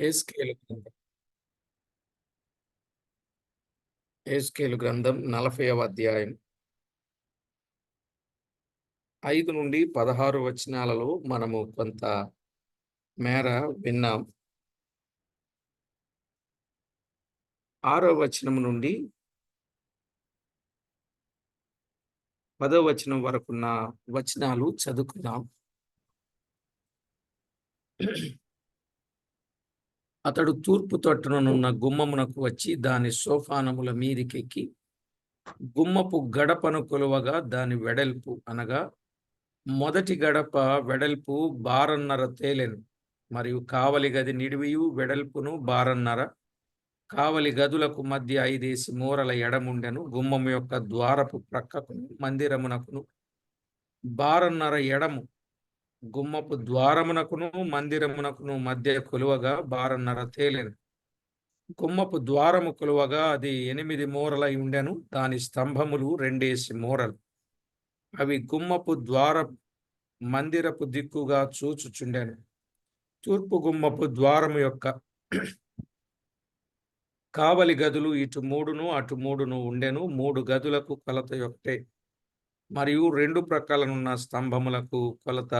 యెహెజ్కేలు గ్రంథం. యెహెజ్కేలు గ్రంథం 40వ అధ్యాయం 5-16 వచనాలలో మనము కొంత మేర విన్నాం. 6వ వచనం నుండి 10వ వచనం వరకున్న వచనాలు చదువుకుందాం. అతడు తూర్పు తట్టుననున్న గుమ్మమునకు వచ్చి దాని సోపానముల మీదికెక్కి గుమ్మపు గడపను కొలువగా దాని వెడల్పు అనగా మొదటి గడప వెడల్పు బారన్నర తేలెను. మరియు కావలి గది నిడివియు వెడల్పును బారన్నర, కావలి గదులకు మధ్య 5 మూరల ఎడముండెను. గుమ్మము యొక్క ద్వారపు ప్రక్కకును మందిరమునకును బారన్నర ఎడము, గుమ్మపు ద్వారమునకును మందిరమునకును మధ్య కొలువగా బారన్నర తేలెను. గుమ్మపు ద్వారము కొలువగా అది 8 మూరలై ఉండెను. దాని స్తంభములు 2 మూరలు. అవి గుమ్మపు ద్వార మందిరపు దిక్కుగా చూచుచుండెను. తూర్పు గుమ్మపు ద్వారము యొక్క కావలి గదులు ఇటు 3ను అటు 3ను ఉండెను. 3 గదులకు కొలత ఒకటే, మరియు 2 ప్రక్కలనున్న స్తంభములకు కొలత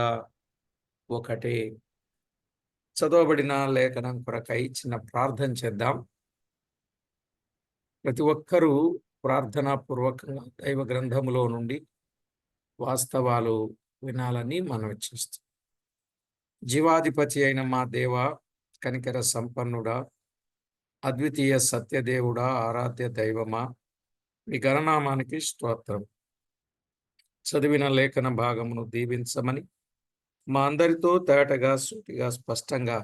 ఒకటే. చదవబడిన లేఖనం కొరకై చిన్న ప్రార్థన చేద్దాం. ప్రతి ఒక్కరూ ప్రార్థనా పూర్వకంగా దైవ గ్రంథములో నుండి వాస్తవాలు వినాలని మనవి చేస్తాం. జీవాధిపతి అయిన మా దేవ, కనికర సంపన్నుడా, అద్వితీయ సత్యదేవుడా, ఆరాధ్య దైవమా, మీ గణనామానికి స్తోత్రం. చదివిన లేఖన భాగమును దీవించమని, మా అందరితో తేటగా సూటిగా స్పష్టంగా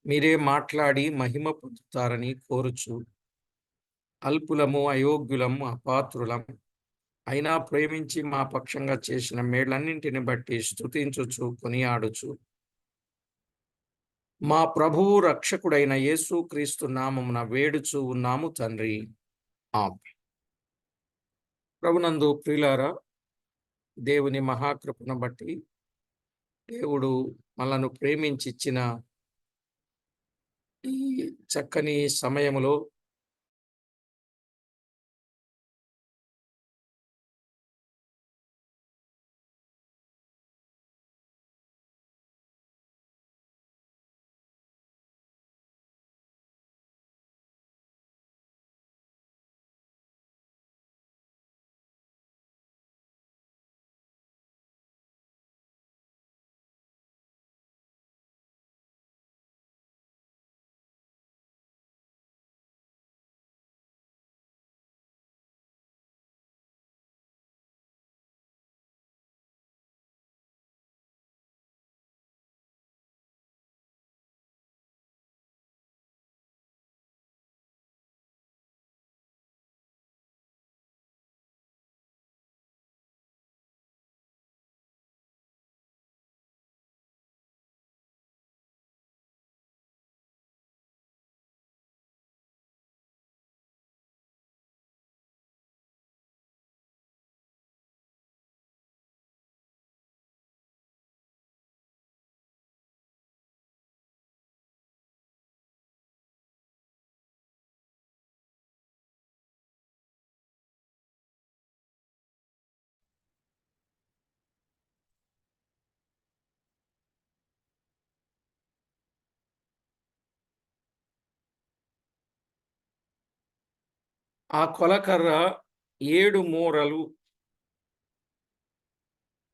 మీరే మాట్లాడి మహిమ పొందుతారని కోరుచు, అల్పులము, అయోగ్యులము, అపాత్రులం అయినా ప్రేమించి మా పక్షంగా చేసిన మేళ్లన్నింటిని బట్టి స్తుతించుచు కొనియాడుచు మా ప్రభువు రక్షకుడైన యేసు క్రీస్తు నామమున వేడుచు ఉన్నాము తండ్రి. ఆమేన్. ప్రభునందు ప్రియులారా, దేవుని మహాకృపను బట్టి దేవుడు మనలను ప్రేమించిచ్చిన ఈ చక్కని సమయములో ఆ కొలకర్ర 7 మూరలు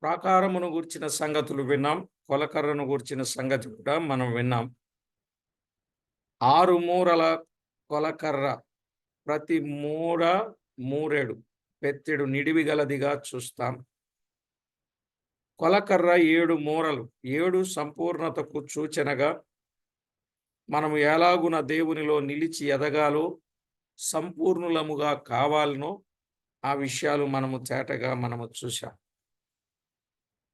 ప్రాకారమును గూర్చిన సంగతులు విన్నాం. కొలకర్రను గూర్చిన సంగతి కూడా మనం విన్నాం. 6 మూరల కొలకర్ర, ప్రతి మూర మూరెడు పెత్తెడు నిడివి గలదిగా చూస్తాం. కొలకర్ర 7 మూరలు, 7 సంపూర్ణతకు సూచనగా మనము ఎలాగున దేవునిలో నిలిచి ఎదగాలో, సంపూర్ణులముగా కావాలనో ఆ విషయాలు మనము తేటగా చూశాం.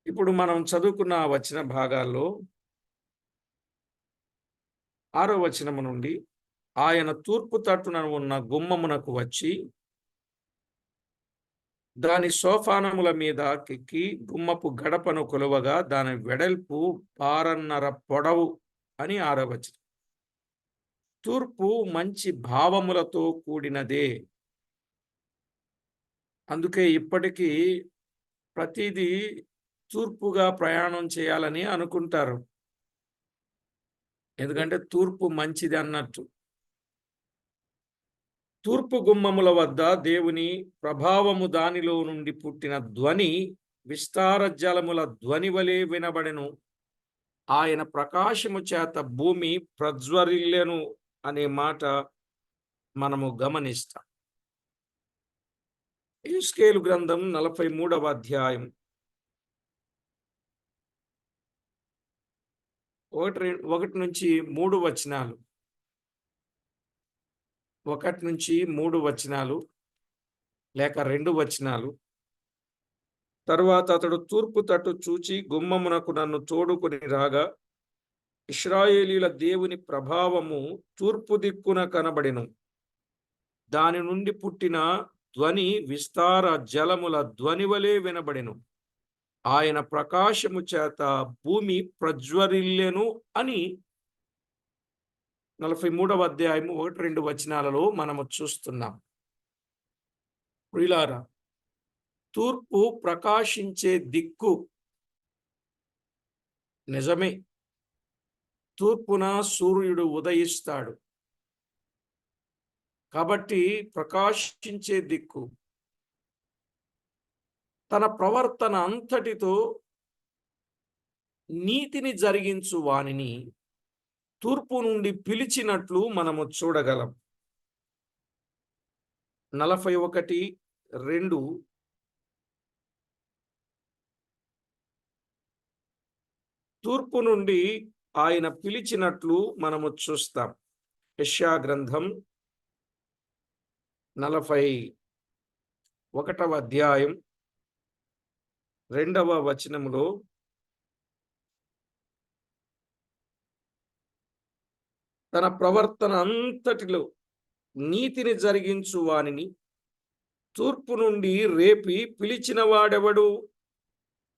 ఇప్పుడు మనం చదువుకున్న వచన భాగాల్లో 6వ వచనము నుండి, ఆయన తూర్పు తట్టున ఉన్న గుమ్మమునకు వచ్చి దాని సోపానముల మీద కెక్కి గుమ్మపు గడపను కొలువగా దాని వెడల్పు బారన్నర పొడవు అని 6వ వచనం. తూర్పు మంచి భావములతో కూడినదే. అందుకే ఇప్పటికీ ప్రతిదీ తూర్పుగా ప్రయాణం చేయాలని అనుకుంటారు. ఎందుకంటే తూర్పు మంచిది అన్నట్టు. తూర్పు గుమ్మముల వద్ద దేవుని ప్రభావము దానిలో నుండి పుట్టిన ధ్వని విస్తార జలముల ధ్వని వలె వినబడెను. ఆయన ప్రకాశము చేత భూమి ప్రజ్వరిల్లెను అనే మాట మనము గమనిస్తాం. యెహెజ్కేలు గ్రంథం 43వ అధ్యాయం 1 నుంచి 3 వచనాలు. 1 నుంచి 3 వచనాలు లేక 2 వచనాలు. తరువాత అతడు తూర్పు తట్టు చూచి గుమ్మమునకు నన్ను తోడుకొని రాగా ఇశ్రాయేలీయుల దేవుని ప్రభావము తూర్పు దిక్కున కనబడెను. దాని నుండి పుట్టిన ధ్వని విస్తార జలముల ధ్వని వలె వినబడెను. ఆయన ప్రకాశము చేత భూమి ప్రజ్వరిల్లెను అని 43వ అధ్యాయము 1-2 వచనాలలో మనము చూస్తున్నాం. ప్రియులారా, తూర్పు ప్రకాశించే దిక్కు. నిజమే, తూర్పున సూర్యుడు ఉదయిస్తాడు కాబట్టి ప్రకాశించే దిక్కు. తన ప్రవర్తన అంతటితో నీతిని జరిగించు వానిని తూర్పు నుండి పిలిచినట్లు మనము చూడగలం. 41:2 తూర్పు నుండి ఆయన పిలిచినట్లు మనము చూస్తాం. యెషయా గ్రంథం 41వ అధ్యాయం 2వ వచనములో తన ప్రవర్తన అంతటిలో నీతిని జరిగించు వానిని తూర్పు నుండి రేపి పిలిచిన వాడెవడు?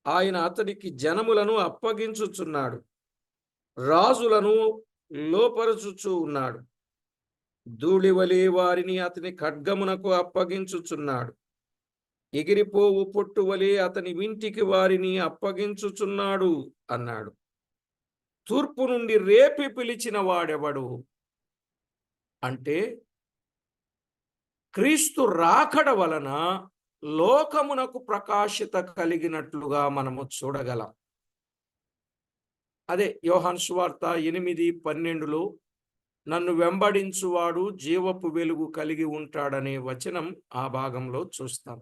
ఆయన అతడికి జనములను అప్పగించుచున్నాడు, రాజులను లోపరుచుచూ ఉన్నాడు. ధూళివలే వారిని అతని ఖడ్గమునకు అప్పగించుచున్నాడు. ఎగిరిపోవు పొట్టు వలె అతని వింటికి వారిని అప్పగించుచున్నాడు అన్నాడు. తూర్పు నుండి రేపి పిలిచిన వాడెవడు అంటే క్రీస్తు రాకడ వలన లోకమునకు ప్రకాశిత కలిగినట్లుగా మనము చూడగలం. అదే యోహాను సువార్త 8:12లో నన్ను వెంబడించువాడు జీవపు వెలుగు కలిగి ఉంటాడనే వచనం ఆ భాగంలో చూస్తాం.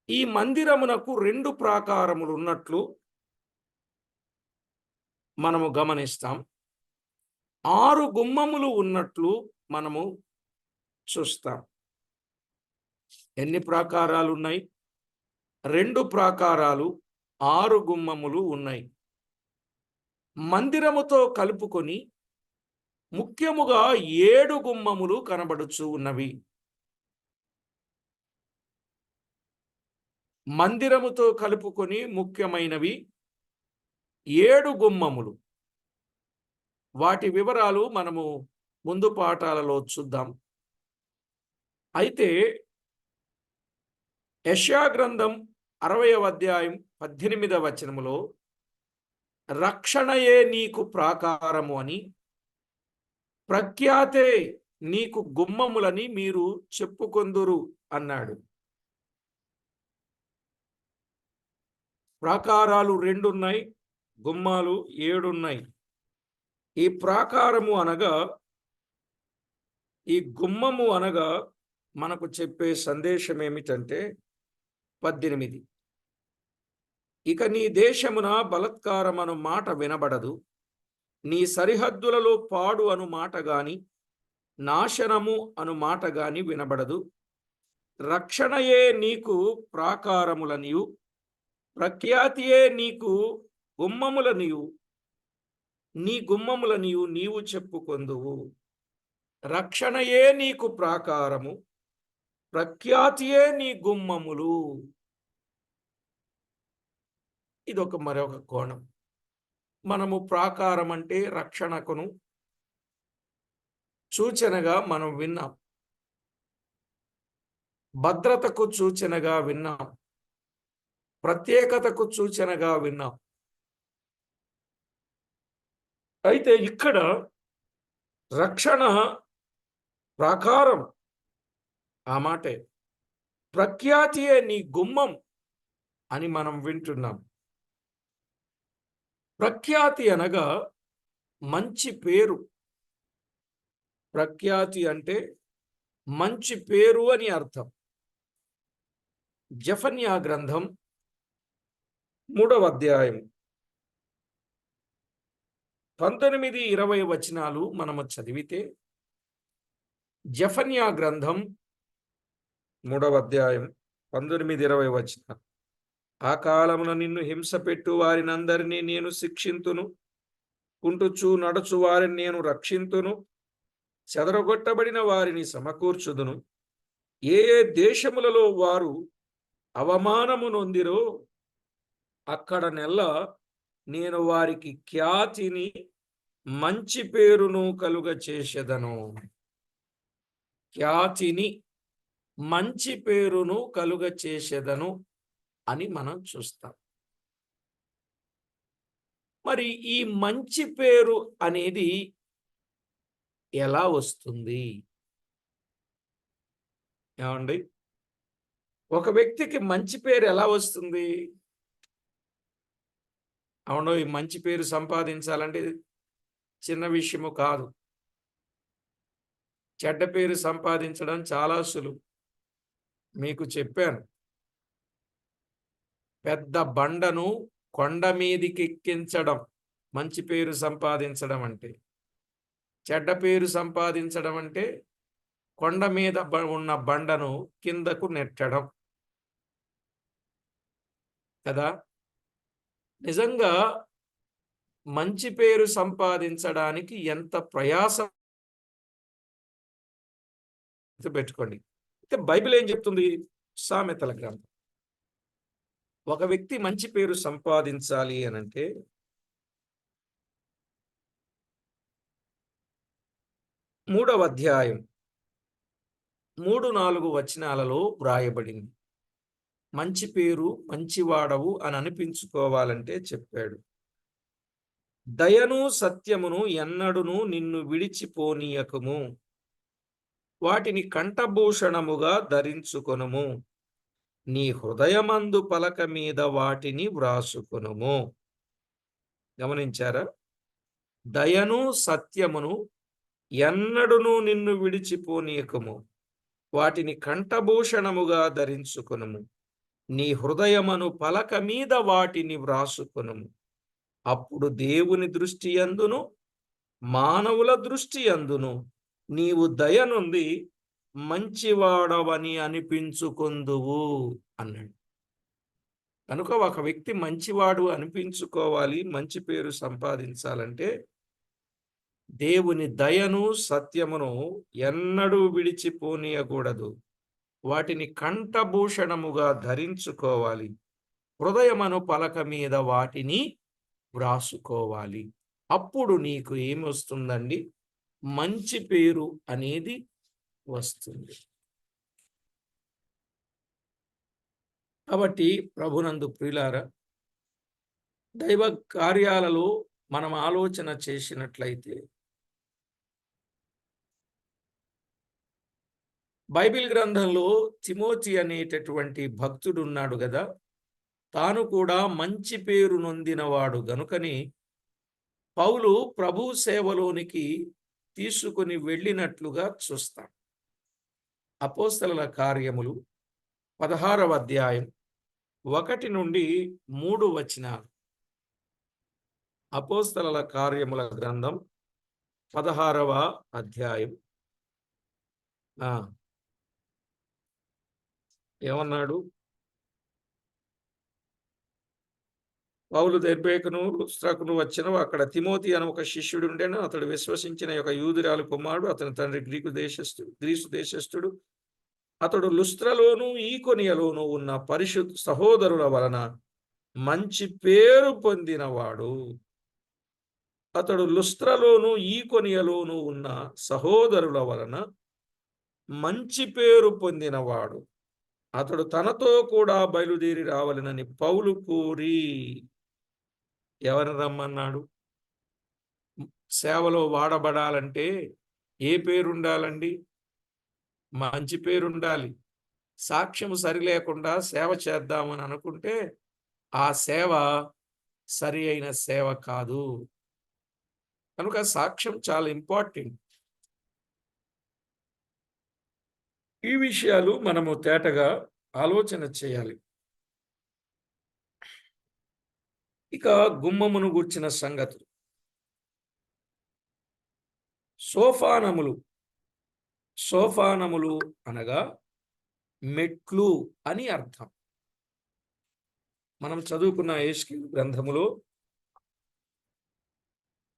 ఈ మందిరమునకు 2 ప్రాకారములు ఉన్నట్లు మనము గమనిస్తాం. 6 గుమ్మములు ఉన్నట్లు మనము చూస్తాం. ఎన్ని ప్రాకారాలు ఉన్నాయి? 2 ప్రాకారాలు, 6 గుమ్మములు ఉన్నాయి. మందిరముతో కలుపుకొని ముఖ్యముగా 7 గుమ్మములు కనబడుచు ఉన్నవి. మందిరముతో కలుపుకొని ముఖ్యమైనవి 7 గుమ్మములు. వాటి వివరాలు మనము ముందు పాఠాలలో చూద్దాం. అయితే యెషయా గ్రంథం 60వ అధ్యాయం 18వ వచనములో రక్షణయే నీకు ప్రాకారము అని, ప్రఖ్యాతే నీకు గుమ్మములని మీరు చెప్పుకొందురు అన్నాడు. ప్రాకారాలు 2 ఉన్నాయి, గుమ్మాలు 7 ఉన్నాయి. ఈ ప్రాకారము అనగా, ఈ గుమ్మము అనగా మనకు చెప్పే సందేశం ఏమిటంటే 18 ఇక నీ దేశమున బలత్కారమను మాట వినబడదు, నీ సరిహద్దులలో పాడు అను మాట గాని నాశనము అను మాట గాని వినబడదు. రక్షణయే నీకు ప్రాకారములనియు, ప్రఖ్యాతియే నీకు గుమ్మములనియు, నీ గుమ్మములనియు నీవు చెప్పుకొందువు. రక్షణయే నీకు ప్రాకారము, ప్రఖ్యాతియే నీ గుమ్మములు. ఇదొక మరొక కోణం. మనము ప్రాకారం అంటే రక్షణకును, సూచనగా మనం విన్నాం. భద్రతకు సూచనగా విన్నాం. ప్రత్యేకతకు సూచనగా విన్నాం. అయితే ఇక్కడ రక్షణ ప్రాకారం ఆ మాటే. ప్రఖ్యాతియే నీ గుమ్మం అని మనం వింటున్నాం. ప్రఖ్యాతి అనగా మంచి పేరు. ప్రఖ్యాతి అంటే మంచి పేరు అని అర్థం. జెఫన్యా గ్రంథం 3వ అధ్యాయం 19, 20 వచనాలు మనము చదివితే, జెఫన్యా గ్రంథం 3వ అధ్యాయం 19, 20 వచనాలు. ఆ కాలమున నిన్ను హింసపెట్టు వారినందరినీ నేను శిక్షింతును, కుంటుచు నడుచు వారిని నేను రక్షింతును, చెదరగొట్టబడిన వారిని సమకూర్చుదును. ఏ ఏ దేశములలో వారు అవమానము నొందిరో అక్కడ నెల్ల నేను వారికి ఖ్యాతిని మంచి పేరును కలుగ చేసేదను. ఖ్యాతిని మంచి పేరును కలుగ చేసేదను అని మనం చూస్తాం. మరి ఈ మంచి పేరు అనేది ఎలా వస్తుంది? ఏమండి? ఒక వ్యక్తికి మంచి పేరు ఎలా వస్తుంది? అవును, ఈ మంచి పేరు సంపాదించాలంటే చిన్న విషయము కాదు. చెడ్డ పేరు సంపాదించడం చాలా సులువు. మీకు చెప్పాను. పెద్ద బండను కొండ మీదికి ఎక్కించడం మంచి పేరు సంపాదించడం అంటే. చెడ్డ పేరు సంపాదించడం అంటే కొండ మీద ఉన్న బండను కిందకు నెట్టడం కదా. నిజంగా మంచి పేరు సంపాదించడానికి ఎంత ప్రయాసం పెట్టుకోండి. అయితే బైబిల్ ఏం చెప్తుంది? సామెతల గ్రంథం. ఒక వ్యక్తి మంచి పేరు సంపాదించాలి అనంటే 3వ అధ్యాయం 3, 4 వచనాలలో వ్రాయబడింది. మంచి పేరు, మంచివాడవు అని అనిపించుకోవాలంటే చెప్పాడు. దయను సత్యమును ఎన్నడును నిన్ను విడిచిపోనీయకము, వాటిని కంఠభూషణముగా ధరించుకొనుము, నీ హృదయమందు పలక మీద వాటిని వ్రాసుకొనుము. గమనించారా? దయను సత్యమును ఎన్నడును నిన్ను విడిచిపోనీయకము, వాటిని కంఠభూషణముగా ధరించుకొనుము, నీ హృదయమును పలక మీద వాటిని వ్రాసుకొనుము. అప్పుడు దేవుని దృష్టి యందును మానవుల దృష్టి యందును నీవు దయ నుండి మంచివాడవని అనిపించుకొందువు అన్నాడు. కనుక ఒక వ్యక్తి మంచివాడు అనిపించుకోవాలి, మంచి పేరు సంపాదించాలంటే దేవుని దయను సత్యమును ఎన్నడూ విడిచిపోనీయకూడదు. వాటిని కంఠభూషణముగా ధరించుకోవాలి. హృదయమను పలక మీద వాటిని వ్రాసుకోవాలి. అప్పుడు నీకు ఏమొస్తుందండి? మంచి పేరు అనేది వస్తుంది. కాబట్టి ప్రభునందు ప్రియులారా, దైవ కార్యాలలో మనం ఆలోచన చేసినట్లయితే బైబిల్ గ్రంథంలో తిమోతి అనేటటువంటి భక్తుడు ఉన్నాడు కదా. తాను కూడా మంచి పేరు నొందినవాడు గనుకని పౌలు ప్రభు సేవలోనికి తీసుకుని వెళ్ళినట్లుగా చూస్తాం. అపోస్తలుల కార్యములు 16వ అధ్యాయం 1 నుండి 3 వచనాలు. అపోస్తలుల కార్యముల గ్రంథం 16వ అధ్యాయం. ఏమన్నాడు? పౌలు దెర్బేకును లుస్త్రాకును వచ్చెను. అక్కడ తిమోతి అని ఒక శిష్యుడు ఉండెను. అతడు విశ్వసించిన యొక్క యూదురాలు కుమారుడు. అతని తండ్రి గ్రీసు దేశస్థుడు. అతడు లుస్త్రలోను ఈకొనియలోను ఉన్న పరిశుద్ధ సహోదరుల వలన మంచి పేరు పొందినవాడు. అతడు లుస్త్రలోను ఈకొనియలోను ఉన్న సహోదరుల వలన మంచి పేరు పొందినవాడు. అతడు తనతో కూడా బయలుదేరి రావాలనని పౌలు కోరి ఎవరిని రమ్మన్నాడు? సేవలో వాడబడాలంటే ఏ పేరుండాలండి? మంచి పేరుండాలి. సాక్ష్యం సరి లేకుండా సేవ చేద్దామని అనుకుంటే ఆ సేవ సరి అయిన సేవ కాదు. కనుక సాక్ష్యం చాలా ఇంపార్టెంట్. ఈ విషయాలు మనము తేటగా ఆలోచన చేయాలి. ఇక గుమ్మమును గూర్చిన సంగతులు. సోపానములు. సోపానములు అనగా మెట్లు అని అర్థం. మనం చదువుకున్న యెహెజ్కేలు గ్రంథములో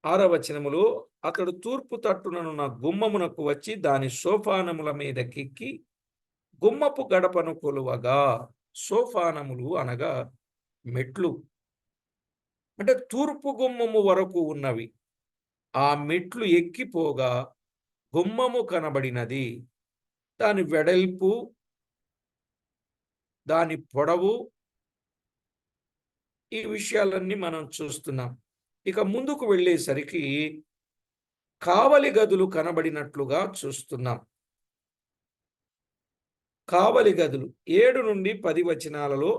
6వ వచనములో అతడు తూర్పు తట్టుననున్న గుమ్మమునకు వచ్చి దాని సోపానముల మీదకెక్కి గుమ్మపు గడపను కొలువగా. సోపానములు అనగా మెట్లు. అంటే తూర్పు గుమ్మము వరకు ఉన్నవి. ఆ మెట్లు ఎక్కిపోగా గుమ్మము కనబడినది. దాని వెడల్పు, దాని పొడవు, ఈ విషయాలన్నీ మనం చూస్తున్నాం. ఇక ముందుకు వెళ్ళేసరికి కావలి గదులు కనబడినట్లుగా చూస్తున్నాం. కావలి గదులు 7 నుండి 10 వచనాలలో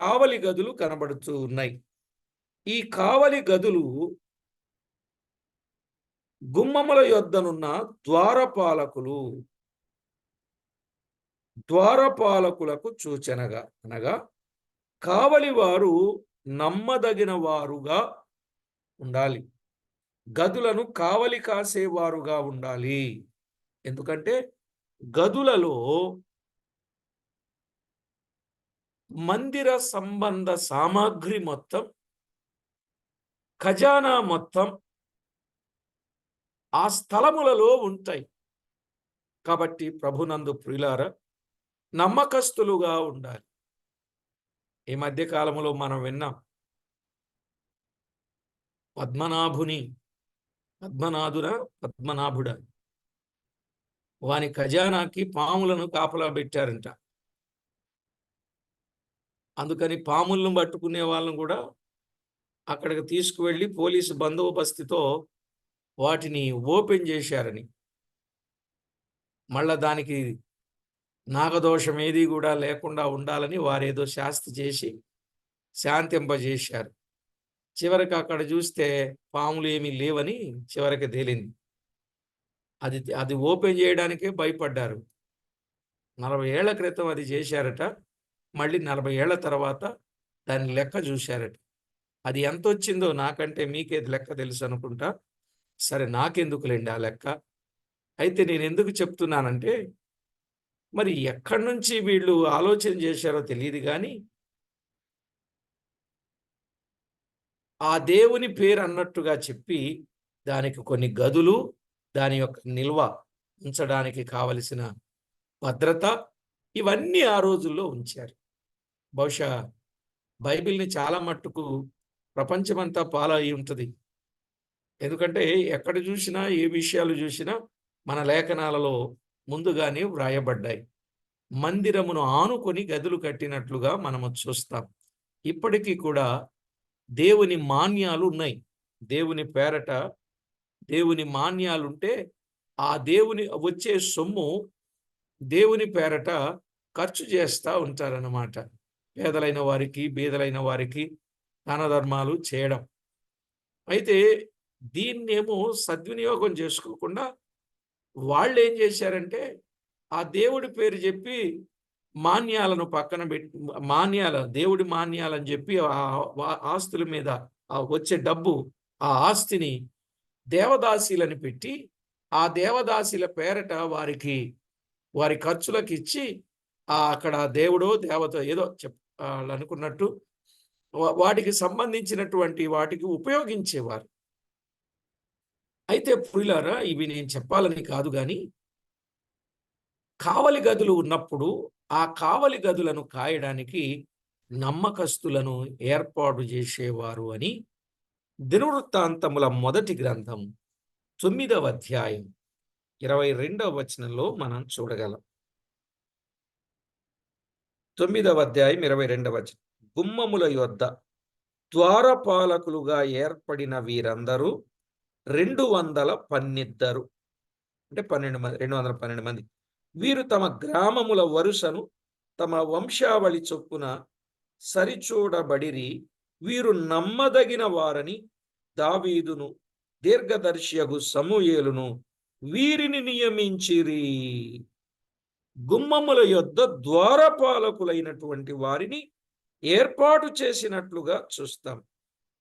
కావలి గదులు కనబడుతూ ఉన్నాయి. ఈ కావలి గదులు గుమ్మముల యొద్దనున్న ద్వారపాలకులు. ద్వారపాలకులకు సూచనగా అనగా కావలి వారు నమ్మదగిన వారుగా ఉండాలి. గదులను కావలి కాసేవారుగా ఉండాలి. ఎందుకంటే గదులలో మందిర సంబంధ సామాగ్రి మొత్తం, ఖజానా మొత్తం ఆ స్థలములలో ఉంటాయి. కాబట్టి ప్రభునందు ప్రియులారా, నమ్మకస్తులుగా ఉండాలి. ఈ మధ్య కాలంలో మనం విన్నాం, పద్మనాభుడ వాని ఖజానాకి పాములను కాపలా పెట్టారంట. అందుకని పాములను పట్టుకునే వాళ్ళను కూడా అక్కడికి తీసుకువెళ్ళి పోలీసు బందోబస్తుతో వాటిని ఓపెన్ చేశారని, మళ్ళా దానికి నాగదోషం ఏది కూడా లేకుండా ఉండాలని వారేదో శాస్తి చేసి శాంతింపజేశారు. చివరికి అక్కడ చూస్తే పాములు ఏమీ లేవని చివరికి తేలింది. అది ఓపెన్ చేయడానికే భయపడ్డారు. 40 ఏళ్ల క్రితం అది చేశారట. మళ్ళీ 40 ఏళ్ల తర్వాత దాని లెక్క చూశారట. అది ఎంత వచ్చిందో నాకంటే మీకేది లెక్క తెలుసు అనుకుంటా. సరే, నాకెందుకులేండి ఆ లెక్క. అయితే నేను ఎందుకు చెప్తున్నానంటే, మరి ఎక్కడి నుంచి వీళ్ళు ఆలోచన చేశారో తెలియదు కానీ ఆ దేవుని పేరు అన్నట్టుగా చెప్పి దానికి కొన్ని గదులు, దాని యొక్క నిల్వ ఉంచడానికి కావలసిన భద్రత, ఇవన్నీ ఆ రోజుల్లో ఉంచారు. బహుశా బైబిల్ని చాలా మట్టుకు ప్రపంచమంతా ఫాలో అయి ఉంటుంది. ఎందుకంటే ఎక్కడ చూసినా, ఏ విషయాలు చూసినా మన లేఖనాలలో ముందుగానే వ్రాయబడ్డాయి. మందిరమును ఆనుకొని గదులు కట్టినట్లుగా మనము చూస్తాం. ఇప్పటికీ కూడా దేవుని మాన్యాలు ఉన్నాయి. దేవుని పేరట దేవుని మాన్యాలుంటే ఆ దేవుని వచ్చే సొమ్ము దేవుని పేరట ఖర్చు చేస్తూ ఉంటారన్నమాట. పేదలైన వారికి, బీదలైన వారికి దాన ధర్మాలు చేయడం. అయితే దీన్నేమో సద్వినియోగం చేసుకోకుండా వాళ్ళు ఏం చేశారంటే ఆ దేవుడి పేరు చెప్పి మాన్యాలను పక్కన పెట్టి, దేవుడి మాన్యాలని చెప్పి ఆస్తుల మీద వచ్చే డబ్బు, ఆ ఆస్తిని దేవదాసీలని పెట్టి ఆ దేవదాసీల పేరట వారి ఖర్చులకు ఇచ్చి అక్కడ దేవుడో దేవత ఏదో అనుకున్నట్టు వాటికి సంబంధించినటువంటి వాటికి ఉపయోగించేవారు. అయితే ప్రియులారా, ఇవి నేను చెప్పాలని కాదు కానీ కావలి గదులు ఉన్నప్పుడు ఆ కావలి గదులను కాయడానికి నమ్మకస్తులను ఏర్పాటు చేసేవారు అని దినవృత్తాంతముల మొదటి గ్రంథం 9వ అధ్యాయం 22వ వచనంలో మనం చూడగలం. 9వ అధ్యాయం 22వ వచనం. గుమ్మముల యొద్ద ద్వారపాలకులుగా ఏర్పడిన వీరందరూ 212 అంటే 12 మంది, 212 మంది. వీరు తమ గ్రామముల వరుసను తమ వంశావళి చొప్పున సరిచూడబడిరి. వీరు నమ్మదగిన వారని దావీదును దీర్ఘదర్శియగు సమూయేలును వీరిని నియమించిరి. గుమ్మముల యొద్ద ద్వారపాలకులైనటువంటి వారిని ఏర్పాటు చేసినట్లుగా చూస్తాం.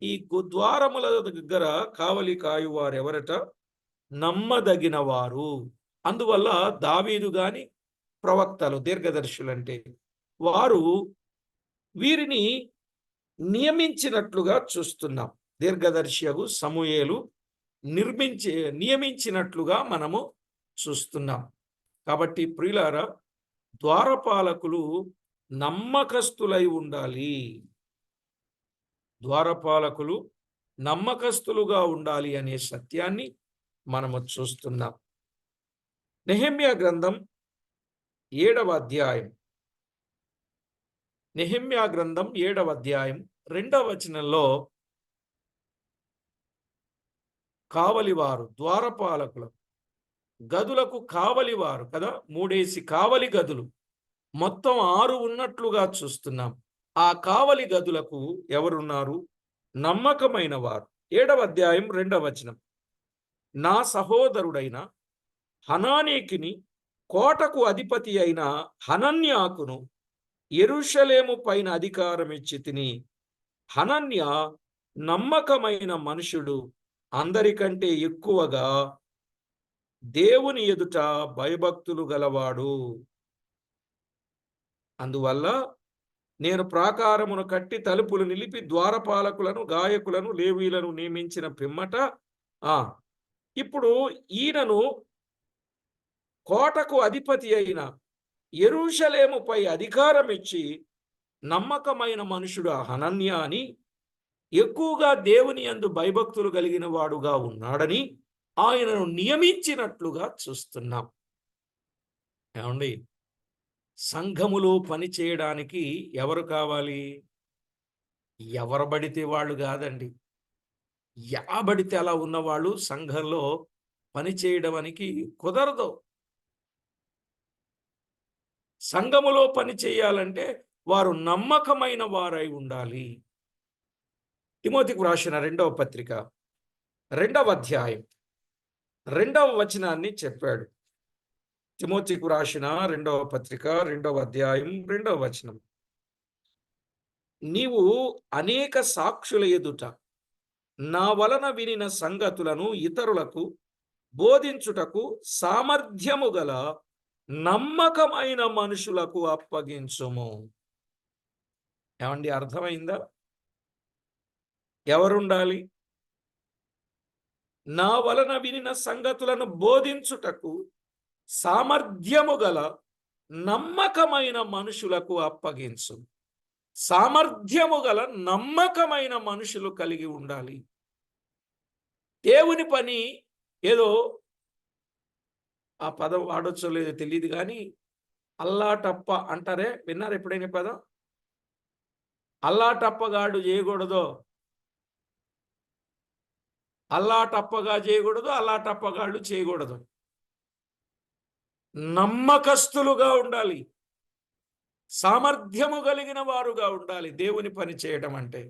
ఈ ద్వారముల దగ్గర కావలి కాయువారు ఎవరట? నమ్మదగిన వారు. అందువల్ల దావీదు గాని ప్రవక్తలు, దీర్ఘదర్శులంటే వారు వీరిని నియమించినట్లుగా చూస్తున్నాం. దీర్ఘదర్శియగు సమూయేలు నియమించినట్లుగా మనము చూస్తున్నాం. కాబట్టి ప్రియులారా, ద్వారపాలకులు నమ్మకస్తులై ఉండాలి. ద్వారపాలకులు నమ్మకస్తులుగా ఉండాలి అనే సత్యాన్ని మనము చూస్తున్నాం. నెహెమ్యా గ్రంథం 7వ అధ్యాయం, నెహెమ్యా గ్రంథం 7వ అధ్యాయం 2వ వచనంలో కావలివారు, ద్వారపాలకులు, గదులకు కావలివారు కదా, 3 కావలి గదులు, మొత్తం 6 ఉన్నట్లుగా చూస్తున్నాం. ఆ కావలి గదులకు ఎవరున్నారు? నమ్మకమైన వారు. 7వ అధ్యాయం 2వ వచనం. నా సహోదరుడైన హనానీకిని, కోటకు అధిపతి అయిన హనన్యాకును యెరూషలేము పైన అధికారం ఇచ్చి తిని. హనన్య నమ్మకమైన మనుషుడు, అందరికంటే ఎక్కువగా దేవుని ఎదుట భయభక్తులు గలవాడు. అందువల్ల నేను ప్రాకారమును కట్టి తలుపులు నిలిపి ద్వారపాలకులను, గాయకులను, లేవీలను నియమించిన పిమ్మట ఇప్పుడు ఈయనను కోటకు అధిపతి అయిన యెరూషలేముపై అధికారం ఇచ్చి, నమ్మకమైన మనుషుడు హనన్య అని, ఎక్కువగా దేవుని యందు భయభక్తులు కలిగిన వాడుగా ఉన్నాడని ఆయనను నియమించినట్లుగా చూస్తున్నాం. ఏమండి, సంఘములో పని చేయడానికి ఎవరు కావాలి? ఎవరు పడితే వాళ్ళు కాదండి. ఎలా పడితే అలా ఉన్నవాళ్ళు సంఘంలో పని చేయడానికి కుదరదు. సంఘములో పని చేయాలంటే వారు నమ్మకమైన వారై ఉండాలి. తిమోతికి రాసిన 2వ పత్రిక 2వ అధ్యాయం 2వ వచనాన్ని చెప్పాడు. తిమోతికి రాసిన 2వ పత్రిక 2వ అధ్యాయం 2వ వచనం. నీవు అనేక సాక్షుల ఎదుట నా వలన వినిన సంగతులను ఇతరులకు బోధించుటకు సామర్థ్యము గల నమ్మకమైన మనుషులకు అప్పగించుము. ఏమండి, అర్థమైందా? ఎవరుండాలి? నా వలన వినిన సంగతులను బోధించుటకు సామర్థ్యము గల నమ్మకమైన మనుషులకు అప్పగించు. సామర్థ్యము గల నమ్మకమైన మనుషులు కలిగి ఉండాలి. దేవుని పని ఏదో, ఆ పదం వాడొచ్చో లేదో తెలియదు కానీ, అల్లాటప్ప అంటారే, విన్నారు ఎప్పుడైనా పదం? అల్లాటప్పగాడు చేయకూడదు, అల్లాటప్పగా చేయకూడదు, అల్లాటప్పగాళ్ళు చేయకూడదు. నమ్మకస్తులుగా ఉండాలి, సామర్థ్యము కలిగిన వారుగా ఉండాలి. దేవుని పని చేయడం అంటే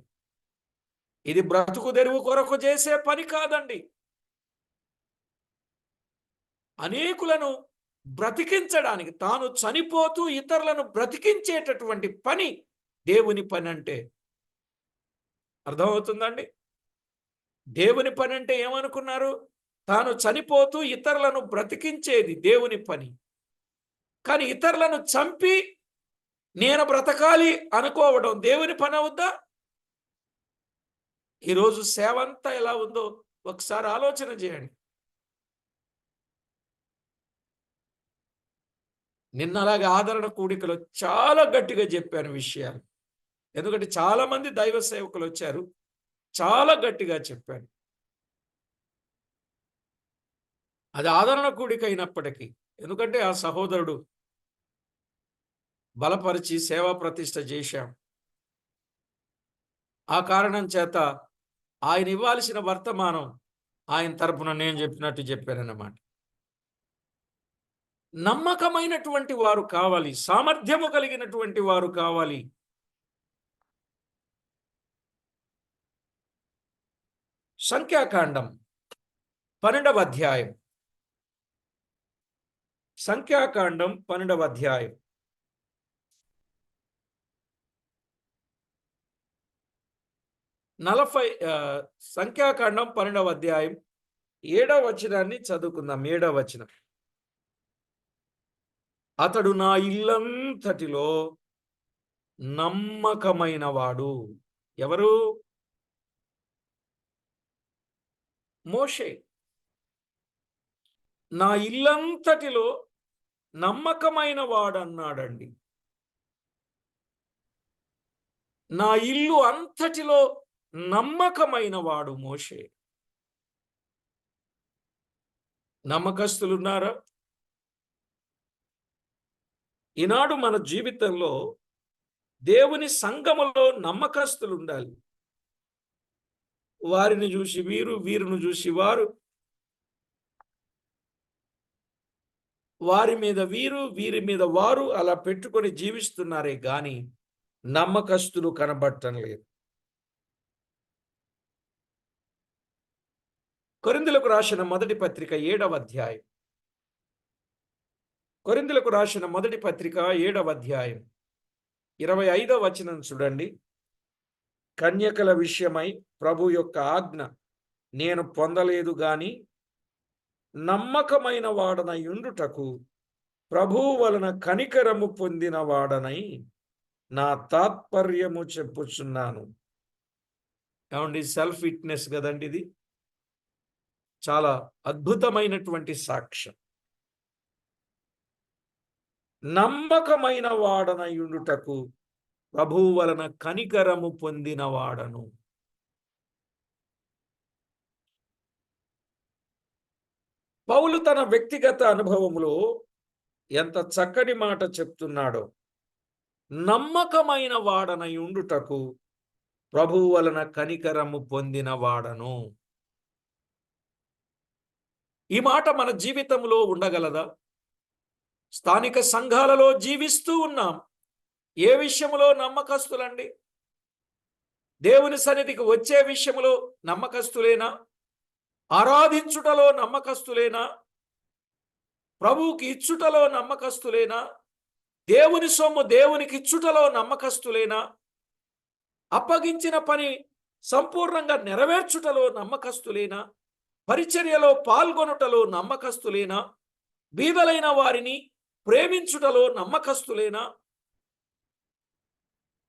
ఇది బ్రతుకు తెరువు కొరకు చేసే పని కాదండి. అనేకులను బ్రతికించడానికి, తాను చనిపోతూ ఇతరులను బ్రతికించేటటువంటి పని దేవుని పని అంటే. అర్థమవుతుందండి? దేవుని పని అంటే ఏమనుకున్నారు? తాను చనిపోతూ ఇతరులను బ్రతికించేది దేవుని పని. కానీ ఇతరులను చంపి నేను బ్రతకాలి అనుకోవడం దేవుని పని అవుద్దా? ఈరోజు సేవ అంతా ఎలా ఉందో ఒకసారి ఆలోచన చేయండి. నిన్న అలాగే ఆదరణ కూడికలో చాలా గట్టిగా చెప్పాను విషయాలు. ఎందుకంటే చాలా మంది దైవ సేవకులు వచ్చారు. చాలా గట్టిగా చెప్పాడు. అది ఆదరణ కూడిక అయినప్పటికీ, ఎందుకంటే ఆ సహోదరుడు బలపరిచి సేవా ప్రతిష్ఠ చేశాం. ఆ కారణం చేత ఆయన ఇవ్వాల్సిన వర్తమానం ఆయన తరపున నేను చెప్పినట్టు చెప్పానన్నమాట. నమ్మకమైనటువంటి వారు కావాలి, సామర్థ్యము కలిగినటువంటి వారు కావాలి. సంఖ్యాకాండం 12వ అధ్యాయం. సంఖ్యాకాండం 12వ అధ్యాయం. సంఖ్యాకాండం 12వ అధ్యాయం 7వ వచనాన్ని చదువుకుందాం. 7వ వచనం. అతడు నా ఇల్లంతటిలో నమ్మకమైన వాడు. ఎవరు? మోషే. నా ఇల్లంతటిలో నమ్మకమైన వాడన్నాడండి. నా ఇల్లు అంతటిలో నమ్మకమైన వాడు మోషే. నమ్మకస్తులున్నారా? ఈనాడు మన జీవితంలో దేవుని సంఘములో నమ్మకస్తులు ఉండాలి. వారిని చూసి వీరు, వీరిని చూసి వారు, వారి మీద వీరు, వీరి మీద వారు అలా పెట్టుకొని జీవిస్తున్నారే గాని నమ్మకస్తులు కనబడటం లేదు. కొరింథీయులకు రాసిన మొదటి పత్రిక 7వ అధ్యాయం. కొరింథీయులకు రాసిన మొదటి పత్రిక 7వ అధ్యాయం 25వ వచనం చూడండి. కన్యకల విషయమై ప్రభు యొక్క ఆజ్ఞ నేను పొందలేదు గాని నమ్మకమైన వాడనై ఉండుటకు ప్రభువు వలన కనికరము పొందిన వాడనై నా తాత్పర్యము చెప్పుచున్నాను. ఏమండి, సెల్ఫ్ విట్నెస్ కదండి ఇది. చాలా అద్భుతమైనటువంటి సాక్ష్యం. నమ్మకమైన వాడనై ఉండుటకు ప్రభువు వలన కనికరము పొందిన వాడను. పౌలు తన వ్యక్తిగత అనుభవములో ఎంత చక్కని మాట చెప్తున్నాడో. నమ్మకమైన వాడనై ఉండుటకు ప్రభువు వలన కనికరము పొందిన వాడను. ఈ మాట మన జీవితంలో ఉండగలదా? స్థానిక సంఘాలలో జీవిస్తూ ఉన్నాం. ఏ విషయంలో నమ్మకస్తులండి? దేవుని సన్నిధికి వచ్చే విషయంలో నమ్మకస్తులేనా? ఆరాధించుటలో నమ్మకస్తులేనా? ప్రభువుకి ఇచ్చుటలో నమ్మకస్తులేనా? దేవుని సొమ్ము దేవునికి ఇచ్చుటలో నమ్మకస్తులేనా? అప్పగించిన పని సంపూర్ణంగా నెరవేర్చుటలో నమ్మకస్తులేనా? పరిచర్యలో పాల్గొనుటలో నమ్మకస్తులేనా? బీదలైన వారిని ప్రేమించుటలో నమ్మకస్తులేనా?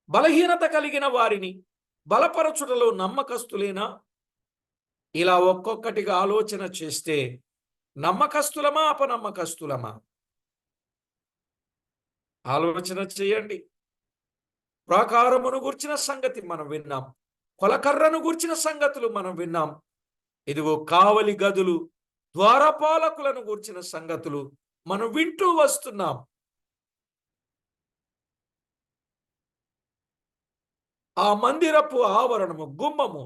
బలహీనత కలిగిన వారిని బలపరచుటలో నమ్మకస్తులేనా? ఇలా ఒక్కొక్కటిగా ఆలోచన చేస్తే నమ్మకస్తులమా అపనమ్మకస్తులమా? ఆలోచన చేయండి. ప్రాకారమును గూర్చిన సంగతి మనం విన్నాం, కొలకర్రను గూర్చిన సంగతులు మనం విన్నాం. ఇదిగో కావలి గదులు, ద్వారపాలకులను గూర్చిన సంగతులు మనం వింటూ వస్తున్నాం. ఆ మందిరపు ఆవరణము, గుమ్మము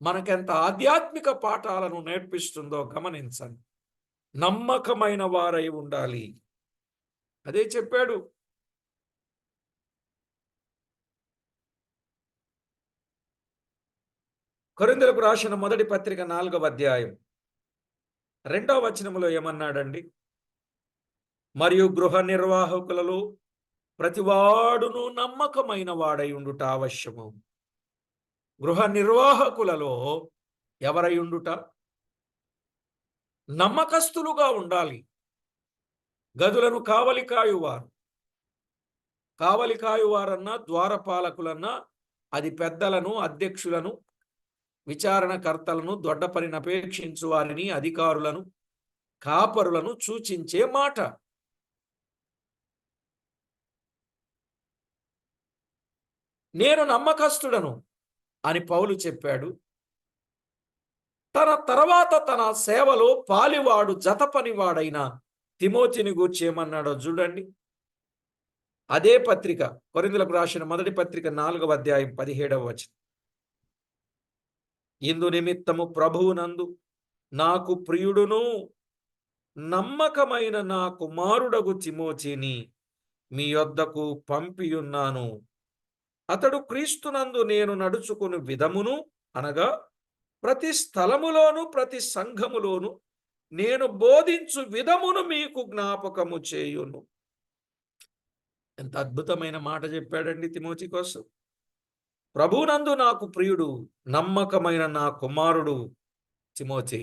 మనకెంత ఆధ్యాత్మిక పాఠాలను నేర్పిస్తుందో గమనించండి. నమ్మకమైన వారై ఉండాలి. అదే చెప్పాడు. కొరింథీయులకు రాసిన మొదటి పత్రిక 4వ అధ్యాయం 2వ వచనములో ఏమన్నాడండి? మరియు గృహ నిర్వాహకులలో ప్రతివాడును నమ్మకమైన వాడై ఉండుట అవశ్యము. గృహ నిర్వాహకులలో ఎవరై ఉండుట? నమ్మకస్తులుగా ఉండాలి. గదులను కావలి కాయువారన్నా ద్వారపాలకులన్నా అది పెద్దలను, అధ్యక్షులను, విచారణకర్తలను, దొడ్డ పనిని అపేక్షించు వారిని, అధికారులను, కాపరులను సూచించే మాట. నేను నమ్మకస్తుడను, అని పౌలు చెప్పాడు. తన తర్వాత తన సేవలో పాలివాడు జత పనివాడైన తిమోతిని గూర్చి ఏమన్నాడో చూడండి. అదే పత్రిక, కొరింథీయులకు రాసిన మొదటి పత్రిక 4వ అధ్యాయం 17వ వచనం. ఇందు నిమిత్తము ప్రభువునందు నాకు ప్రియుడును నమ్మకమైన నా కుమారుడగు తిమోతిని మీ యొద్దకు పంపియున్నాను. అతడు క్రీస్తునందు నేను నడుచుకుని విధమును, అనగా ప్రతి స్థలములోను ప్రతి సంఘములోను నేను బోధించు విధమును మీకు జ్ఞాపకము చేయును. ఎంత అద్భుతమైన మాట చెప్పాడండి తిమోతి కోసం. ప్రభునందు నాకు ప్రియుడు నమ్మకమైన నా కుమారుడు తిమోతి.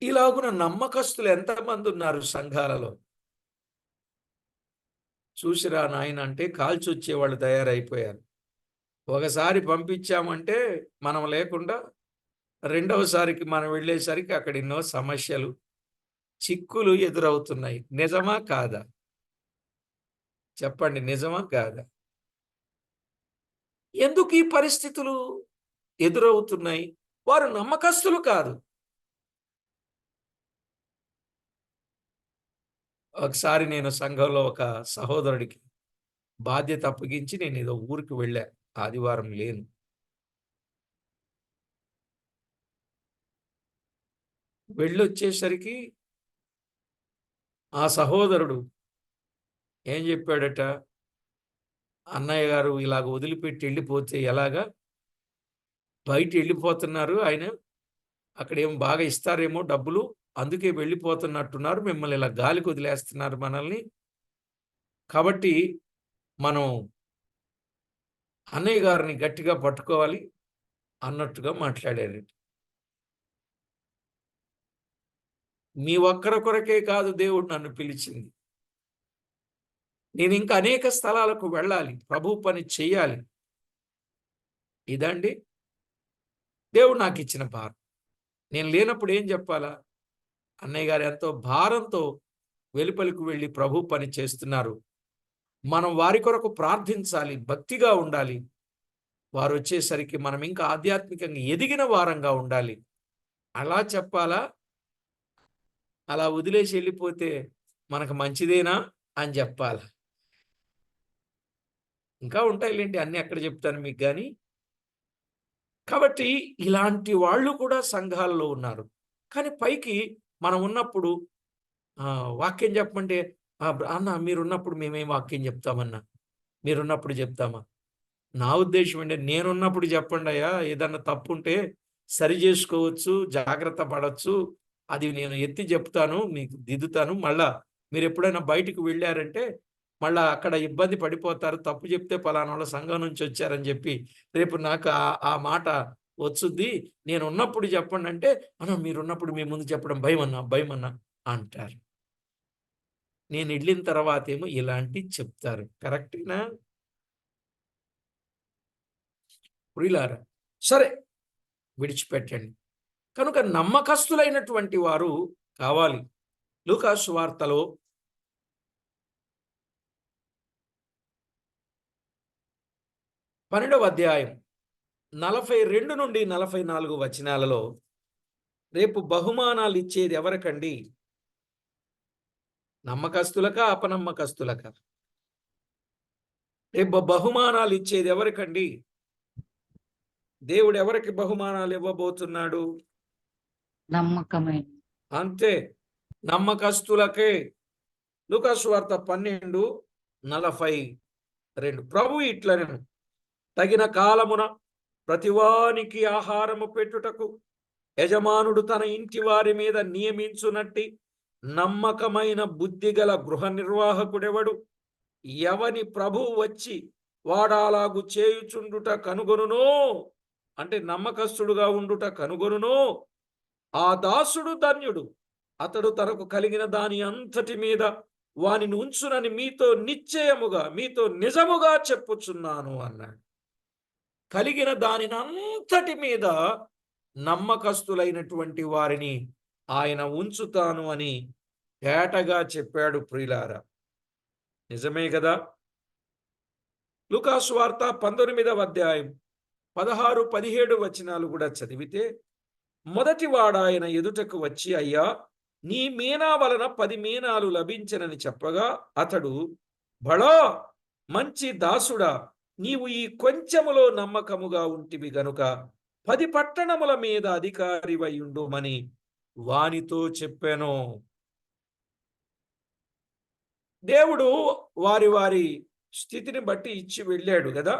ఇలాగున నమ్మకస్తులు ఎంతమంది ఉన్నారు సంఘాలలో? చూసిరా నాయన అంటే కాల్చొచ్చేవాళ్ళు తయారైపోయారు. ఒకసారి పంపించామంటే మనం లేకుండా రెండవసారికి మనం వెళ్ళేసరికి అక్కడ ఎన్నో సమస్యలు, చిక్కులు ఎదురవుతున్నాయి. నిజమా కాదా? చెప్పండి, నిజమా కాదా? ఎందుకు ఈ పరిస్థితులు ఎదురవుతున్నాయి? వారు నమ్మకస్తులు కాదు. ఒకసారి నేను సంఘంలో ఒక సహోదరుడికి బాధ్యత అప్పగించి నేను ఏదో ఊరికి వెళ్ళా. ఆదివారం లేను. వెళ్ళొచ్చేసరికి ఆ సహోదరుడు ఏం చెప్పాడట, అన్నయ్య గారు ఇలాగ వదిలిపెట్టి వెళ్ళిపోతే ఎలాగా? బయట వెళ్ళిపోతున్నారు ఆయన, అక్కడేమో బాగా ఇస్తారేమో డబ్బులు, అందుకే వెళ్ళిపోతున్నట్టున్నారు, మిమ్మల్ని ఇలా గాలికి వదిలేస్తున్నారు మనల్ని, కాబట్టి మనం అన్నయ్య గారిని గట్టిగా పట్టుకోవాలి అన్నట్టుగా మాట్లాడారు. మీ ఒక్కరి కొరకే కాదు దేవుడు నన్ను పిలిచింది. నేను ఇంకా అనేక స్థలాలకు వెళ్ళాలి, ప్రభు పని చెయ్యాలి. ఇదండి దేవుడు నాకు ఇచ్చిన భారం. నేను లేనప్పుడు ఏం చెప్పాలా? అన్నయ్య గారు ఎంతో భారంతో వెలుపలికి వెళ్ళి ప్రభు పని చేస్తున్నారు, మనం వారి కొరకు ప్రార్థించాలి, భక్తిగా ఉండాలి. వారు వచ్చేసరికి మనం ఇంకా ఆధ్యాత్మికంగా ఎదిగిన వారంగా ఉండాలి. అలా చెప్పాలా? అలా వదిలేసి వెళ్ళిపోతే మనకు మంచిదేనా అని చెప్పాలి. ఇంకా ఉంటాయిలేండి, అన్నీ అక్కడ చెప్తాను మీకు. కానీ కాబట్టి ఇలాంటి వాళ్ళు కూడా సంఘాలలో ఉన్నారు. కానీ పైకి మనం ఉన్నప్పుడు వాక్యం చెప్పమంటే, అన్న మీరున్నప్పుడు మేమేం వాక్యం చెప్తామన్నా, మీరున్నప్పుడు చెప్తామా? నా ఉద్దేశం ఏంటంటే, నేనున్నప్పుడు చెప్పండయ్యా, ఏదన్నా తప్పుంటే సరి చేసుకోవచ్చు, జాగ్రత్త పడొచ్చు, అది నేను ఎత్తి చెప్తాను, మీకు దిద్దుతాను. మళ్ళా మీరు ఎప్పుడైనా బయటికి వెళ్ళారంటే మళ్ళా అక్కడ ఇబ్బంది పడిపోతారు. తప్పు చెప్తే పలానా వాళ్ళ సంఘం నుంచి వచ్చారని చెప్పి రేపు నాకు ఆ మాట వచ్చుద్ది. నేనున్నప్పుడు చెప్పండి అంటే, అన్న మీరున్నప్పుడు మీ ముందు చెప్పడం భయమన్నా, భయమన్నా అంటారు. నేను వెళ్ళిన తర్వాతేమో ఇలాంటివి చెప్తారు. కరెక్టేనా? ప్రియులారా, సరే విడిచిపెట్టండి. కనుక నమ్మకస్తులైనటువంటి వారు కావాలి. లూకా సువార్తలో 12వ అధ్యాయం 42 నుండి 44 వచనాలలో, రేపు బహుమానాలు ఇచ్చేది ఎవరికండి? నమ్మకస్తులకా, అపనమ్మకస్తులకా? రేపు బహుమానాలు ఇచ్చేది ఎవరికండి? దేవుడు ఎవరికి బహుమానాలు ఇవ్వబోతున్నాడు? నమ్మకమైన అంతే, నమ్మకస్తులకే. లూకా సువార్త 12:42. ప్రభు ఇట్లనెను, తగిన కాలమున ప్రతివానికి ఆహారము పెట్టుటకు యజమానుడు తన ఇంటి వారి మీద నియమించునట్టి నమ్మకమైన బుద్ధిగల గృహ నిర్వాహకుడెవడు? ఎవని ప్రభువు వచ్చి వాడాలాగు చేయుచుండుట కనుగొనునో, అంటే నమ్మకస్తుడుగా ఉండుట కనుగొనునో, ఆ దాసుడు ధన్యుడు, అతడు తనకు కలిగిన దాని అంతటి మీద వానిని ఉంచునని మీతో నిశ్చయముగా, మీతో నిజముగా చెప్పుచున్నాను అన్నాడు. కలిగిన దానినంతటి మీద నమ్మకస్తులైనటువంటి వారిని ఆయన ఉంచుతాను అని తేటగా చెప్పాడు. ప్రియులారా, నిజమే కదా? లూకాసు వార్త 19వ అధ్యాయం 16, 17 వచనాలు కూడా చదివితే, మొదటివాడు ఆయన ఎదుటకు వచ్చి, అయ్యా, నీ మీనా వలన 10 మీనాలు లభించనని చెప్పగా, అతడు, బళా, మంచి దాసుడా, నీవు ఈ కొంచెములో నమ్మకముగా ఉంటివి గనుక 10 పట్టణముల మీద అధికారివై ఉండుమని వానితో చెప్పాను. దేవుడు వారి వారి స్థితిని బట్టి ఇచ్చి వెళ్ళాడు కదా.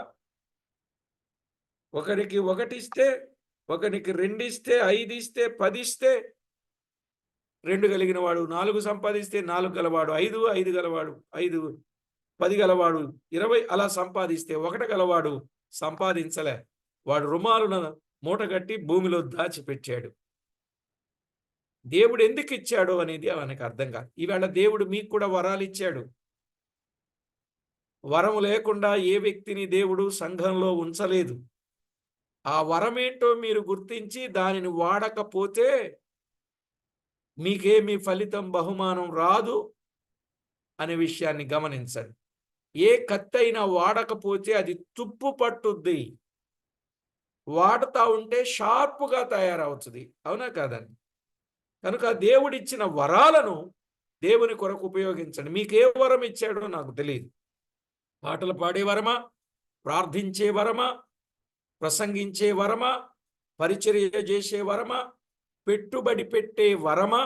ఒకరికి 1 ఇస్తే, ఒకరికి 2 ఇస్తే, 5 ఇస్తే, 10 ఇస్తే, 2 కలిగిన వాడు 4 సంపాదిస్తే, 4 గలవాడు 5, 5 గలవాడు 5, 10 గలవాడు 20 అలా సంపాదిస్తే, 1 గలవాడు సంపాదించలే. వాడు రుమాలున మూటగట్టి భూమిలో దాచిపెట్టాడు. దేవుడు ఎందుకు ఇచ్చాడో అనేది మనకు అర్థం కాదు. ఈవేళ దేవుడు మీకు కూడా వరాలు ఇచ్చాడు. వరం లేకుండా ఏ వ్యక్తిని దేవుడు సంఘంలో ఉంచలేదు. ఆ వరమేంటో మీరు గుర్తించి దానిని వాడకపోతే మీకేమీ ఫలితం, బహుమానం రాదు అనే విషయాన్ని గమనించండి. ఏ కత్తైనా వాడకపోతే అది తుప్పు పట్టుద్ది. వాడుతూ ఉంటే షార్ప్గా తయారవుతుంది. అవునా కాదండి? కనుక దేవుడిచ్చిన వరాలను దేవుని కొరకు ఉపయోగించండి. మీకే వరం ఇచ్చాడో నాకు తెలియదు. పాటలు పాడే వరమా, ప్రార్థించే వరమా, ప్రసంగించే వరమా, పరిచర్య చేసే వరమా, పెట్టుబడి పెట్టే వరమా,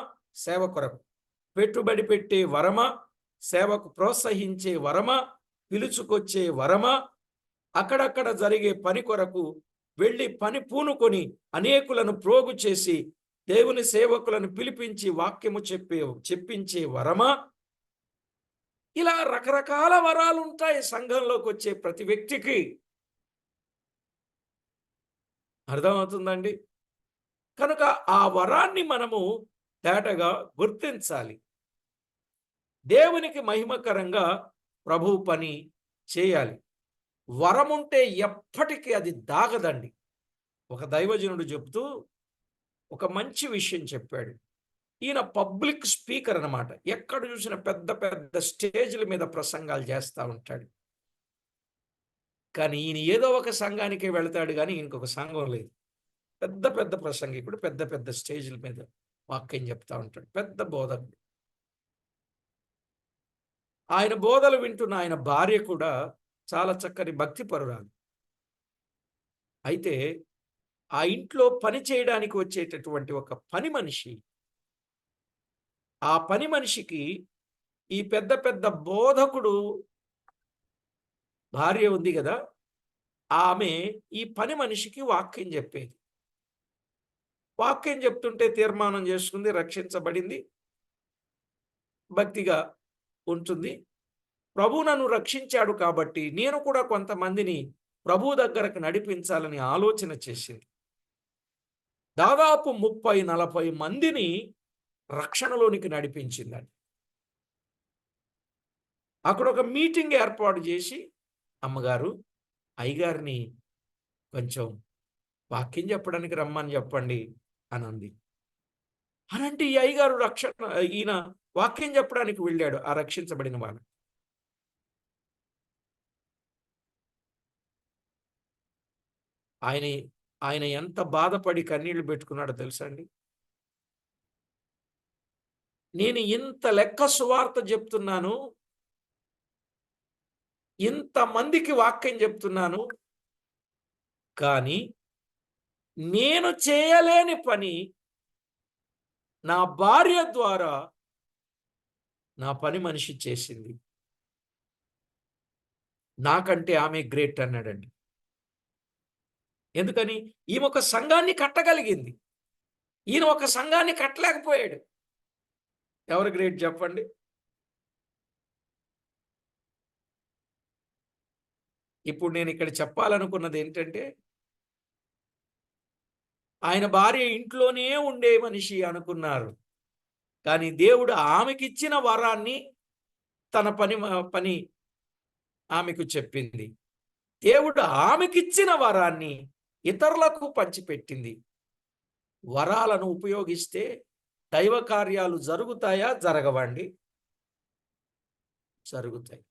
సేవ కొరకు పెట్టుబడి పెట్టే వరమా, సేవకు ప్రోత్సహించే వరమా, పిలుచుకొచ్చే వరమా, అక్కడక్కడ జరిగే పని కొరకు వెళ్ళి పని పూనుకొని అనేకులను ప్రోగు చేసి దేవుని సేవకులను పిలిపించి వాక్యము చెప్పించే వరమా? ఇలా రకరకాల వరాలు ఉంటాయి సంఘంలోకి వచ్చే ప్రతి వ్యక్తికి. అర్థమవుతుందండి? కనుక ఆ వరాన్ని మనము తేటగా గుర్తించాలి. దేవునికి మహిమకరంగా ప్రభు పని చేయాలి. వరముంటే ఎప్పటికీ అది దాగదండి. ఒక దైవజనుడు చెప్తూ ఒక మంచి విషయం చెప్పాడు. ఈయన పబ్లిక్ స్పీకర్ అన్నమాట. ఎక్కడ చూసిన పెద్ద పెద్ద స్టేజ్ల మీద ప్రసంగాలు చేస్తూ ఉంటాడు. కానీ ఈయన ఏదో ఒక సంఘానికే వెళతాడు, కానీ ఇంకొక సంఘం లేదు. పెద్ద పెద్ద ప్రసంగికుడు, పెద్ద పెద్ద స్టేజ్ల మీద వాక్యం చెప్తా ఉంటాడు. పెద్ద బోధకుడు. ఆయన బోధలు వింటున్న ఆయన భార్య కూడా చాలా చక్కని భక్తిపరురాలు. అయితే ఆ ఇంట్లో పని చేయడానికి వచ్చేటటువంటి ఒక పని మనిషి, ఆ పని మనిషికి ఈ పెద్ద పెద్ద బోధకుడు భార్య ఉంది కదా, ఆమె ఈ పని మనిషికి వాక్యం చెప్పేది. వాక్యం చెప్తుంటే తీర్మానం చేసుకుంది, రక్షించబడింది, భక్తిగా ఉంటుంది. ప్రభు నన్ను రక్షించాడు కాబట్టి నేను కూడా కొంతమందిని ప్రభు దగ్గరకు నడిపించాలని ఆలోచన చేసింది. దాదాపు 30-40 మందిని రక్షణలోనికి నడిపించిందండి. అక్కడ ఒక మీటింగ్ ఏర్పాటు చేసి, అమ్మగారు, అయ్యగారిని కొంచెం వాక్యం చెప్పడానికి రమ్మని చెప్పండి అని అంది. అనంటే ఈ అయ్యగారు ఈయన వాక్యం చెప్పడానికి వెళ్ళాడు ఆ రక్షించబడిన వాళ్ళు. ఆయన ఎంత బాధపడి కన్నీళ్లు పెట్టుకున్నాడో తెలుసా అండి? నేను ఇంత లెక్క సువార్త చెప్తున్నాను, ఇంతమందికి వాక్యం చెప్తున్నాను, కానీ నేను చేయలేని పని నా భార్య ద్వారా నా పని మనిషి చేసింది. నాకంటే ఆమె గ్రేట్ అన్నాడండి. ఎందుకని? ఈమె ఒక సంఘాన్ని కట్టగలిగింది, ఈయన ఒక సంఘాన్ని కట్టలేకపోయాడు. ఎవరు గ్రేట్ చెప్పండి? ఇప్పుడు నేను ఇక్కడ చెప్పాలనుకున్నది ఏంటంటే, ఆయన భార్య ఇంట్లోనే ఉండే మనిషి అనుకున్నారు, కానీ దేవుడు ఆమెకిచ్చిన వరాన్ని తన పని ఆమెకు చెప్పింది. దేవుడు ఆమెకిచ్చిన వరాన్ని ఇతరులకు పంచిపెట్టింది. వరాలను ఉపయోగిస్తే దైవ కార్యాలు జరుగుతాయా, జరగవండి? జరుగుతాయి.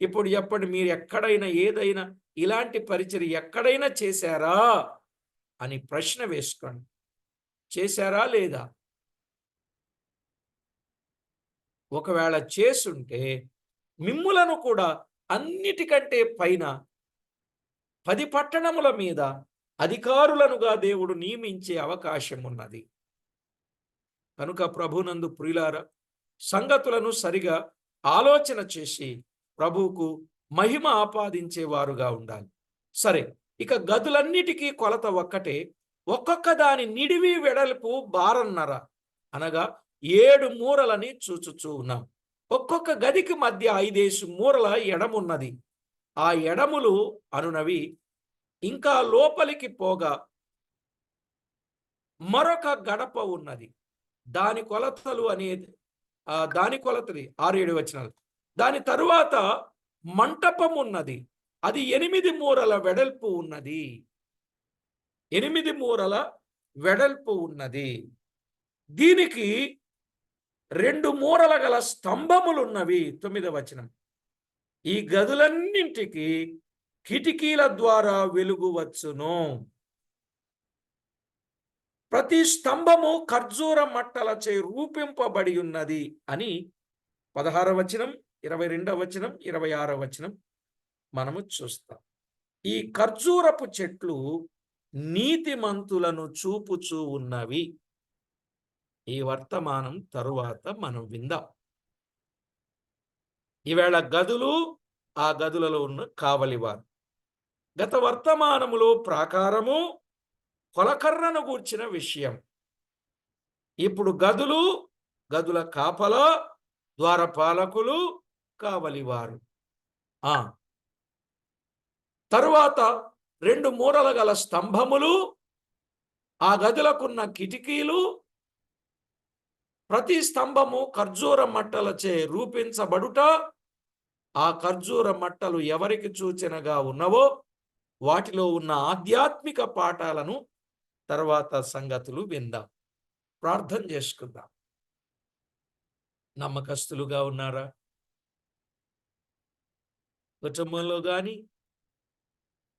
ఇప్పుడు చెప్పండి, మీరు ఎక్కడైనా ఏదైనా ఇలాంటి పరిచర్య ఎక్కడైనా చేశారా అని ప్రశ్న వేసుకోండి. చేశారా లేదా? ఒకవేళ చేసుంటే మిమ్ములను కూడా అన్నిటికంటే పైన 10 పట్టణముల మీద అధికారులనుగా దేవుడు నియమించే అవకాశం ఉన్నది. కనుక ప్రభునందు ప్రియులారా, సంగతులను సరిగా ఆలోచన చేసి ప్రభువుకు మహిమ ఆపాదించేవారుగా ఉండాలి. సరే, ఇక గదులన్నిటికీ కొలత ఒక్కటే. ఒక్కొక్క దాని నిడివి వెడల్పు 12.5 అనగా 7 మూరలని చూచుచూ ఉన్నాం. ఒక్కొక్క గదికి మధ్య 5 మూరల ఎడమున్నది. ఆ ఎడములు అనునవి ఇంకా లోపలికి పోగా మరొక గడప ఉన్నది. దాని కొలతలు అనేది దాని కొలతది 6-7 వచనాలు. దాని తరువాత మంటపం ఉన్నది. అది 8 మూరల వెడల్పు ఉన్నది. 8 మూరల వెడల్పు ఉన్నది. దీనికి 2 మూరల గల స్తంభములున్నవి. 9వ వచనం. ఈ గదులన్నింటికి కిటికీల ద్వారా వెలుగు వచ్చును. ప్రతి స్తంభము ఖర్జూర మట్టలచే రూపింపబడి ఉన్నది అని 16వ వచనం, 22వ వచనం, 26వ వచనం మనము చూస్తాం. ఈ ఖర్జూరపు చెట్లు నీతిమంతులను చూపుచూ ఉన్నవి. ఈ వర్తమానం తరువాత మనం విందాం. ఈవేళ గదులు, ఆ గదులలో ఉన్న కావలివారు. గత వర్తమానములో ప్రాకారము, కొలకర్రను గూర్చిన విషయం. ఇప్పుడు గదులు, గదుల కాపల, ద్వారపాలకులు, కావలివారు. తరువాత 2 మూరల గల స్తంభములు, ఆ గదులకున్న కిటికీలు, ప్రతి స్తంభము ఖర్జూర మట్టలచే రూపించబడుట, ఆ ఖర్జూర మట్టలు ఎవరికి సూచనగా ఉన్నవో వాటిలో ఉన్న ఆధ్యాత్మిక పాఠాలను తర్వాత సంగతులు విందాం. ప్రార్థన చేసుకుందాం. నమ్మకస్తులుగా ఉన్నారా? కుటుంబంలో కానీ,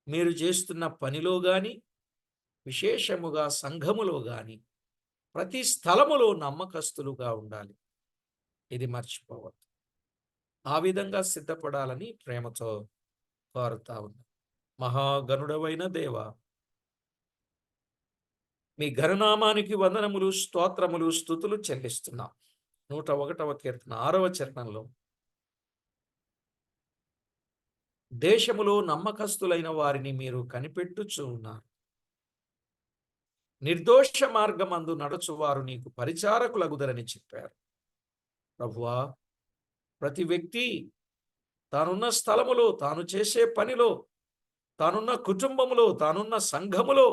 మీరు చేస్తున్న పనిలో కానీ, విశేషముగా సంఘములో కానీ, ప్రతి స్థలములో నమ్మకస్తులుగా ఉండాలి. ఇది మర్చిపోవద్దు. ఆ విధంగా సిద్ధపడాలని ప్రేమతో కోరుతా ఉన్నా. మహాగణుడవైన దేవ, మీ ఘననామానికి వందనములు, స్తోత్రములు, స్తుతులు చెల్లిస్తున్నాం. 101వ కీర్తన 6వ చరణంలో దేశములో నమ్మకస్తులైన వారిని మీరు కనిపెట్టుచూ ఉన్నారు. నిర్దోష మార్గమందు నడుచువారు నీకు పరిచారకులగుదరని చెప్పారు. ప్రభువా, ప్రతి వ్యక్తి తానున్న స్థలములో, తాను చేసే పనిలో, తానున్న కుటుంబములో, తానున్న సంఘములో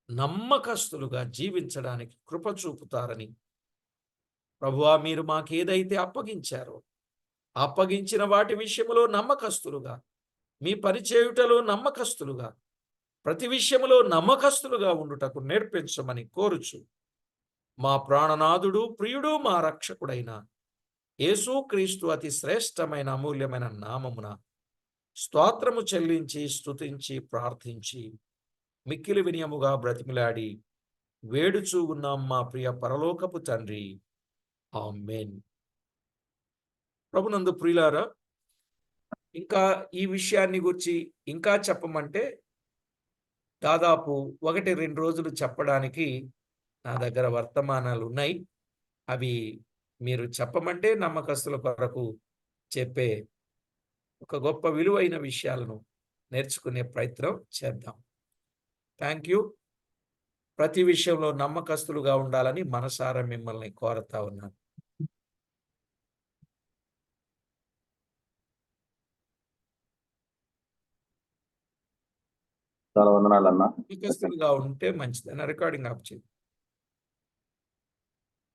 నమ్మకస్తులుగా జీవించడానికి కృప చూపుతారని ప్రభువా, మీరు మాకేదైతే అప్పగించారో అప్పగించిన వాటి విషయములో నమ్మకస్తులుగా, మీ పని చేయుటలో నమ్మకస్తులుగా, ప్రతి విషయములో నమ్మకస్తులుగా ఉండుటకు నేర్పించమని కోరుచు మా ప్రాణనాథుడు, ప్రియుడు, మా రక్షకుడైన యేసుక్రీస్తు అతి శ్రేష్టమైన అమూల్యమైన నామమున స్తోత్రము చెల్లించి, స్తుతించి, ప్రార్థించి, మిక్కిలి వినయముగా బ్రతిమిలాడి వేడుచూ ఉన్నాం మా ప్రియ పరలోకపు తండ్రి. ఆమేన్. ప్రభునందు ప్రియులారా, ఇంకా ఈ విషయాన్ని గురించి ఇంకా చెప్పమంటే దాదాపు 1-2 రోజులు చెప్పడానికి నా దగ్గర వర్తమానాలు ఉన్నాయి. అవి మీరు చెప్పమంటే నమ్మకస్తుల కొరకు చెప్పే ఒక గొప్ప విలువైన విషయాలను నేర్చుకునే ప్రయత్నం చేద్దాం. Thank you. ప్రతి విషయంలో నమ్మకస్తులుగా ఉండాలని మనసారా మిమ్మల్ని కోరుతా ఉన్నాను. చాలా వందనాలన్నా. నమ్మకస్తులుగా ఉంటే మంచిదన్న రికార్డింగ్ ఆఫ్ చేయండి.